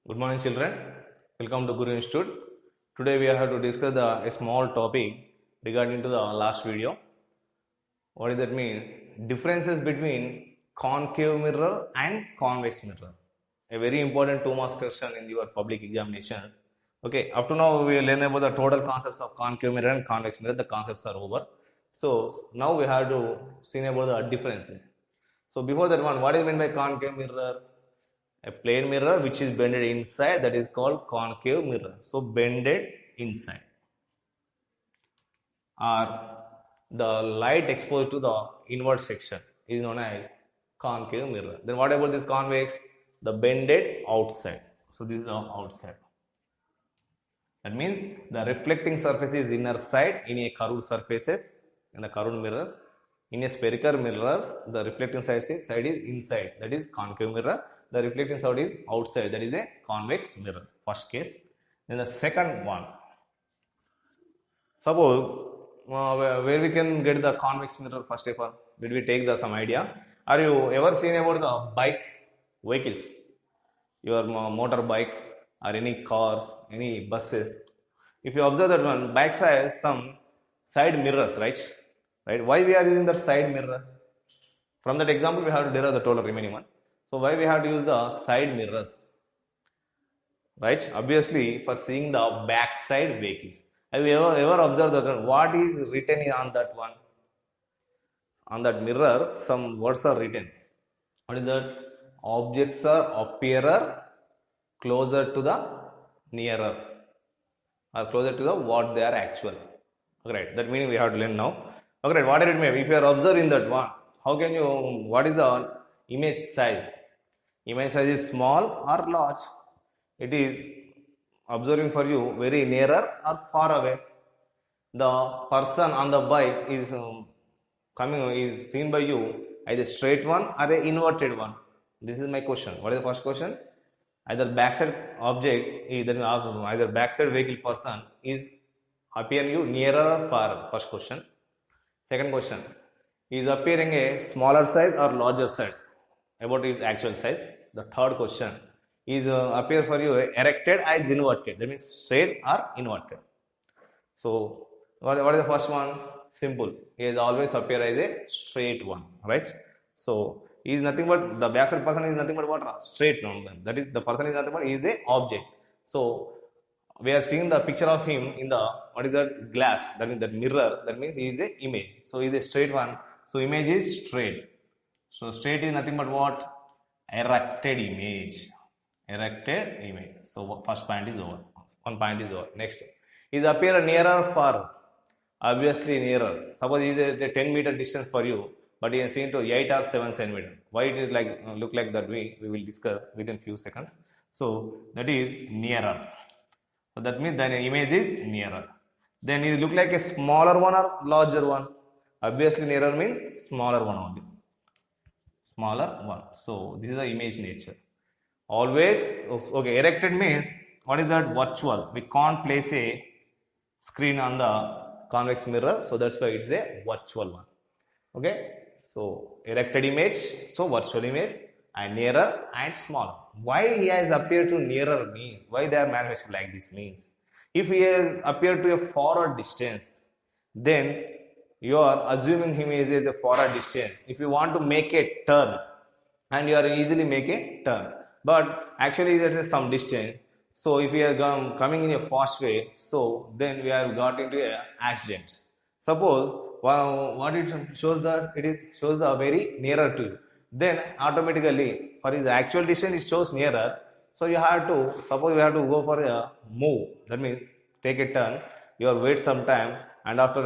Good morning, children. Welcome to Guru Institute. Today we have to discuss a small topic regarding to the last video. What does that mean? Differences between concave mirror and convex mirror. A very important 2 marks question in your public examination. Okay, up to now we learn about the total concepts of concave mirror and convex mirror. The concepts are over. So now we have to see about the differences. So before that one, what is meant by concave mirror? A plane mirror which is bended inside, that is called concave mirror. So bended inside. Or the light exposed to the inward section is known as concave mirror. Then what about this convex? The bended outside. So this is the outside. That means the reflecting surface is inner side in a curved surfaces in a curved mirror. In a spherical mirrors, the reflecting side is inside, that is concave mirror. The reflecting side is outside, that is a convex mirror. First case. Then the second one. Suppose where we can get the convex mirror first of all. Did we take some idea? Are you ever seen about the bike vehicles? Your motorbike or any cars, any buses. If you observe that one, back side has some side mirrors, right? Right? Why we are using the side mirrors? From that example, we have to derive the total remaining one. So why we have to use the side mirrors? Right? Obviously, for seeing the back side vehicles. Have you ever observed that one? What is written on that one? On that mirror, some words are written. What is that? Objects are appearer closer to the nearer, or closer to the what they are actual. Okay, right. That meaning we have to learn now. Okay, right. What it may be. If you are observing that one, how can you? What is the image size? Image size is small or large. It is observing for you very nearer or far away. The person on the bike is is seen by you either straight one or a inverted one. This is my question. What is the first question? Either backside object, either backside vehicle person is appearing you nearer or far. First question. Second question. Is appearing a smaller size or larger size about his actual size. The third question is appear for you erected as inverted. That means straight or inverted. So what is the first one? Simple. He is always appear as a straight one, right? So he is nothing but the backside person is nothing but what? Straight one. That is the person is nothing but he is a object. So we are seeing the picture of him in the what is that glass, that means that mirror, that means he is a image. So he is a straight one. So image is straight. So straight is nothing but what? Erected image. Erected image. So first point is over. One point is over. Next. Is appear nearer or far? Obviously nearer. Suppose he is a 10-meter distance for you, but he is seen to 8 or 7 centimeter. Why it is like look like that way? We will discuss within few seconds. So that is nearer. So that means then image is nearer. Then it look like a smaller one or larger one. Obviously nearer means smaller one only. Smaller one. So this is the image nature. Always okay. Erected means what is that? Virtual. We can't place a screen on the convex mirror, so that's why it's a virtual one. Okay. So erected image. So virtual image. And nearer and smaller. Why he has appeared to nearer means? Why they are manifested like this means? If he has appeared to a forward distance, then you are assuming him is a forward distance. If you want to make a turn, and you are easily make a turn, but actually there is some distance. So if we are coming in a fast way, so then we have got into a accident. Suppose what it shows that it is shows the very nearer to you. Then automatically for his actual distance it shows nearer. So you have to suppose you have to go for a move. That means take a turn. You have wait some time, and after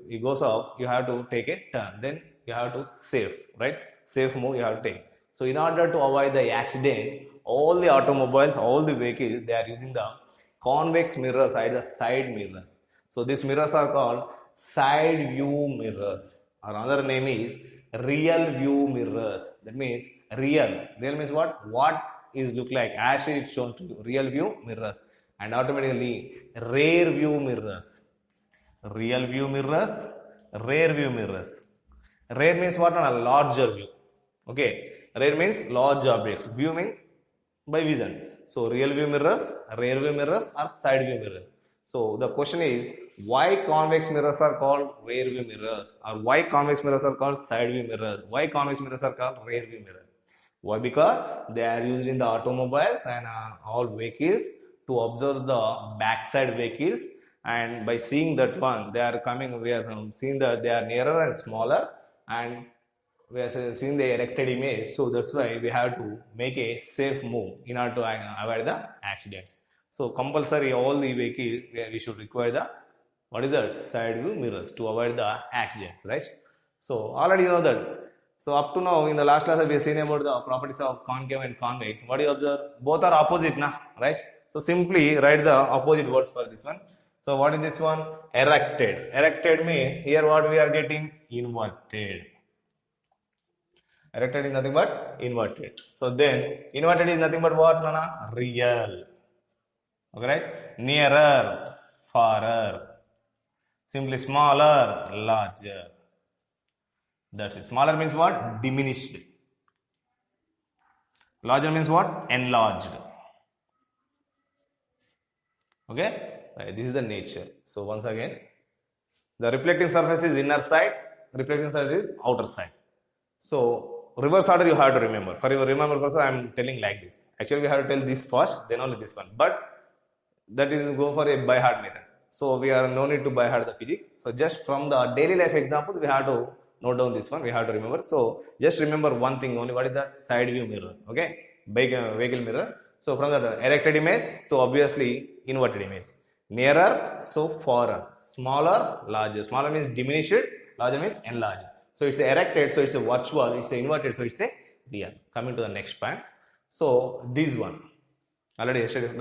he goes off, you have to take a turn. Then you have to save, right? Safe move you have to take. So in order to avoid the accidents, all the automobiles, all the vehicles, they are using the convex mirrors, either side mirrors. So these mirrors are called side view mirrors. Or another name is real view mirrors. That means real. Real means what? What is look like as it is shown to you. Real view mirrors. And automatically rear view mirrors. Real view mirrors, rear view mirrors. Rear means what? On a larger view. Okay. Rear means large objects. View means by vision. So real view mirrors, rear view mirrors, or side view mirrors. So the question is, why convex mirrors are called rear view mirrors, or why convex mirrors are called side view mirrors? Why convex mirrors are called rear view mirrors? Why? Because they are used in the automobiles and all vehicles to observe the backside vehicles, and by seeing that one, they are coming. We are seeing that they are nearer and smaller, and we are seeing the erected image. So that's why we have to make a safe move in order to avoid the accidents. So compulsory all the vehicles we should require the what is that side view mirrors to avoid the accidents, right? So already you know that. So up to now in the last class we have seen about the properties of concave and convex. What do you observe? Both are opposite, na, right? So simply write the opposite words for this one. So what is this one? Erected. Erected means here what we are getting? Inverted. Erected is nothing but inverted. So then inverted is nothing but what, Nana? Real. Okay, right? Nearer, farer. Simply smaller, larger. That's it. Smaller means what? Diminished. Larger means what? Enlarged. Okay? Right. This is the nature. So once again, the reflecting surface is inner side, reflecting surface is outer side. So reverse order you have to remember. For your remember also I am telling like this. Actually we have to tell this first, then only this one. But that is go for a by heart method. So we are no need to by heart the physics. So just from the daily life example we have to note down this one. We have to remember. So just remember one thing only. What is that? Side view mirror. Okay, vehicle mirror. So from the erected image, so obviously inverted image. Nearer, so farer. Smaller, larger. Smaller means diminished. Larger means enlarged. So it's erected, so it's a virtual. It's a inverted, so it's a real. Coming to the next point. So this one. Already yesterday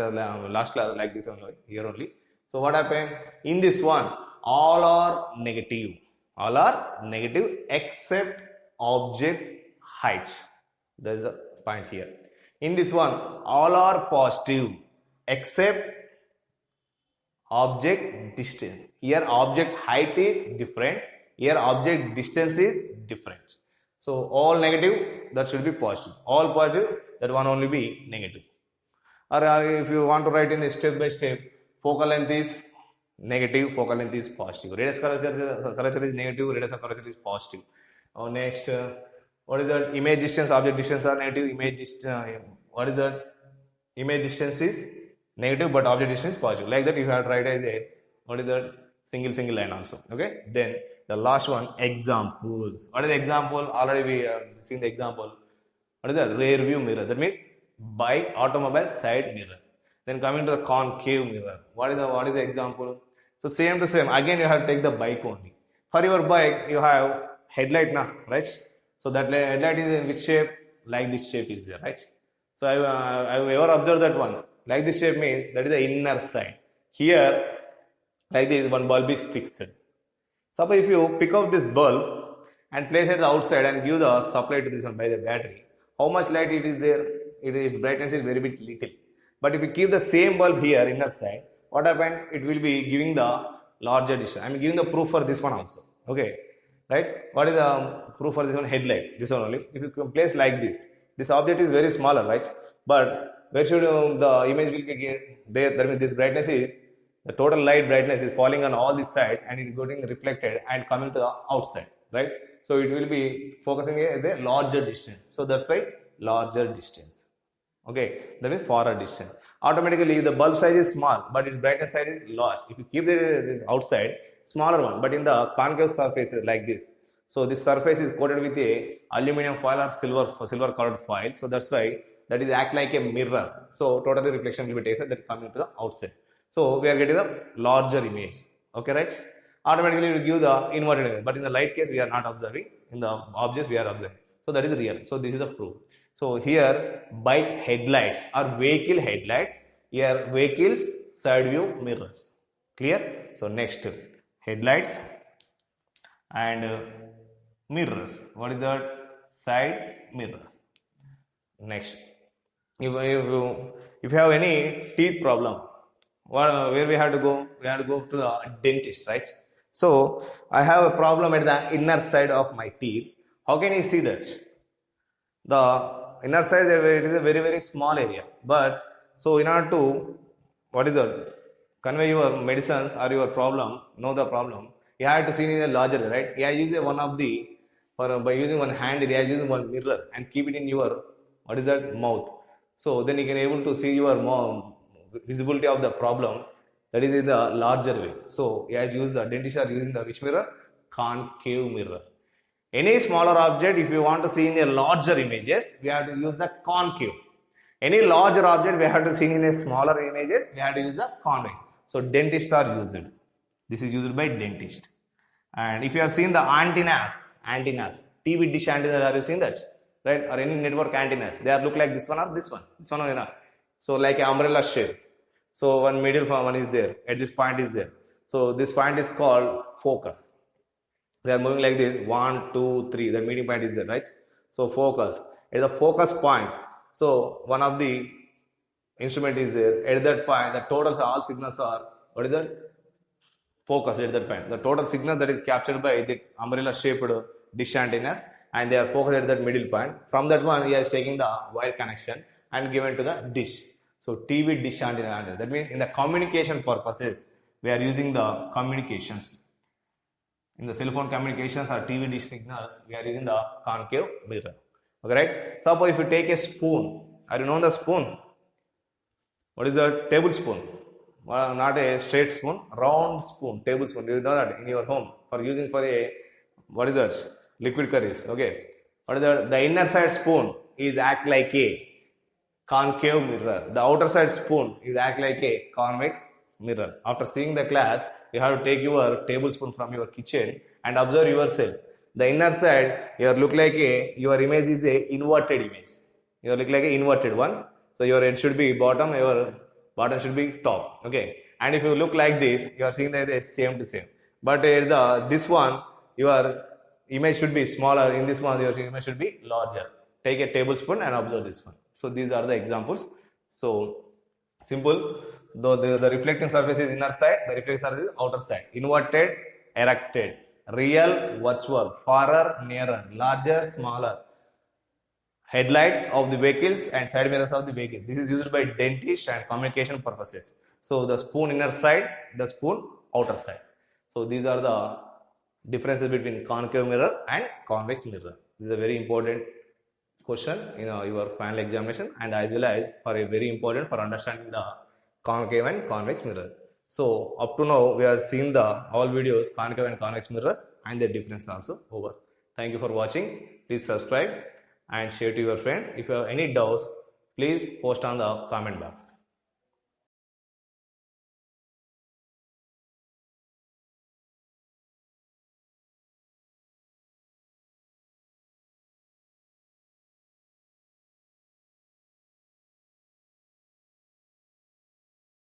last class like this only, here only. So what happened? In this one, all are negative. All are negative except object height. There is a point here. In this one, all are positive except object distance. Here object height is different. Here object distance is different. So all negative, that should be positive. All positive, that one only be negative. Or if you want to write in a step by step, focal length is negative, focal length is positive. Radius curvature is negative, radius of curvature is positive. Next, what is that? Image distance, object distance are negative. Image distance, what is that? Image distance is negative, but object distance is positive. Like that, you have to write as a what is that? Single line also. Okay. Then the last one, examples. What is the example? Already we have seen the example. What is the rear view mirror? That means bike, automobile side mirrors. Then coming to the concave mirror. What is the example? So same to same. Again, you have to take the bike only. For your bike, you have headlight now, right? So that headlight is in which shape? Like this shape is there, right? So I've ever observed that one. Like this shape means that is the inner side. Here, like this, one bulb is fixed. Suppose if you pick up this bulb and place it outside and give the supply to this one by the battery, how much light it is there? Its brightness is very bit little. But if you keep the same bulb here inner side, what happens? It will be giving the larger distance. I am giving the proof for this one also. Okay, right? What is the proof for this one? Headlight. This one only. If you place like this object is very smaller, right? But where should the image will be there? That means this brightness is the total light brightness is falling on all these sides and it is getting reflected and coming to the outside, right? So it will be focusing at the larger distance. So that's why larger distance. Okay, that means farther distance. Automatically, the bulb size is small, but its brightness size is large. If you keep the outside, smaller one, but in the concave surfaces like this. So this surface is coated with a aluminum foil or silver colored foil. So that's why that is act like a mirror. So totally reflection will be taken that is coming to the outside. So we are getting the larger image. Okay, right? Automatically we give the inverted image, but in the light case we are not observing. In the objects we are observing. So that is real. So this is the proof. So here bike headlights or vehicle headlights. Here vehicles side view mirrors. Clear? So next headlights and mirrors. What is that? Side mirrors. Next, if you have any teeth problem, where we have to go? We have to go to the dentist, right? So I have a problem at the inner side of my teeth. How can you see that? The inner side it is a very small area, but So in order to, what is the, convey your medicines or your problem, know the problem, you have to see in a larger, right? You have used one of the, or by using one hand, you have using one mirror and keep it in your, what is that, mouth. So then you can able to see your visibility of the problem, that is in the larger way. So you have used the dentists are using the which mirror? Concave mirror. Any smaller object, if you want to see in a larger images, we have to use the concave. Any larger object, we have to see in a smaller images, we have to use the convex. So dentists are used. This is used by dentist. And if you have seen the antennas, TV dish antennas, have you seen that? Right? Or any network antennas, they are look like this one or this one. This one or enough. So like an umbrella shape. So one middle one is there, at this point is there. So this point is called focus. They are moving like this, 1, 2, 3, the meeting point is there, right? So focus, at the focus point, so one of the instrument is there, at that point, the total all signals are, what is that? Focus at that point. The total signal that is captured by the umbrella shaped dish antennas, and they are focused at that middle point. From that one, he is taking the wire connection and given to the dish. So TV dish antenna, that means in the communication purposes, we are using the communications. In the cell phone communications or TV dish signals, we are using the concave mirror. Okay, right? Suppose if you take a spoon, are you know the spoon? What is the tablespoon? Well, not a straight spoon, round spoon, tablespoon. You know that in your home for using for a, what is that? Liquid curries. Okay. What is the inner side spoon is act like a concave mirror. The outer side spoon is act like a convex mirror. After seeing the class, you have to take your tablespoon from your kitchen and observe yourself. The inner side, your look like your image is a inverted image. You look like an inverted one. So your head should be bottom, your bottom should be top. Okay. And if you look like this, you are seeing that it is same to same. But this one, your image should be smaller. In this one, your image should be larger. Take a tablespoon and observe this one. So these are the examples. So simple. Though the reflecting surface is inner side, the reflecting surface is outer side. Inverted, erected. Real, virtual. Farer, nearer. Larger, smaller. Headlights of the vehicles and side mirrors of the vehicles. This is used by dentists and communication purposes. So the spoon inner side, the spoon outer side. So these are the differences between concave mirror and convex mirror. This is a very important question in your final examination, and as well as for a very important for understanding the concave and convex mirror. So up to now we are seeing the all videos concave and convex mirrors and the difference also over. Thank you for watching. Please subscribe and share to your friend. If you have any doubts, please post on the comment box.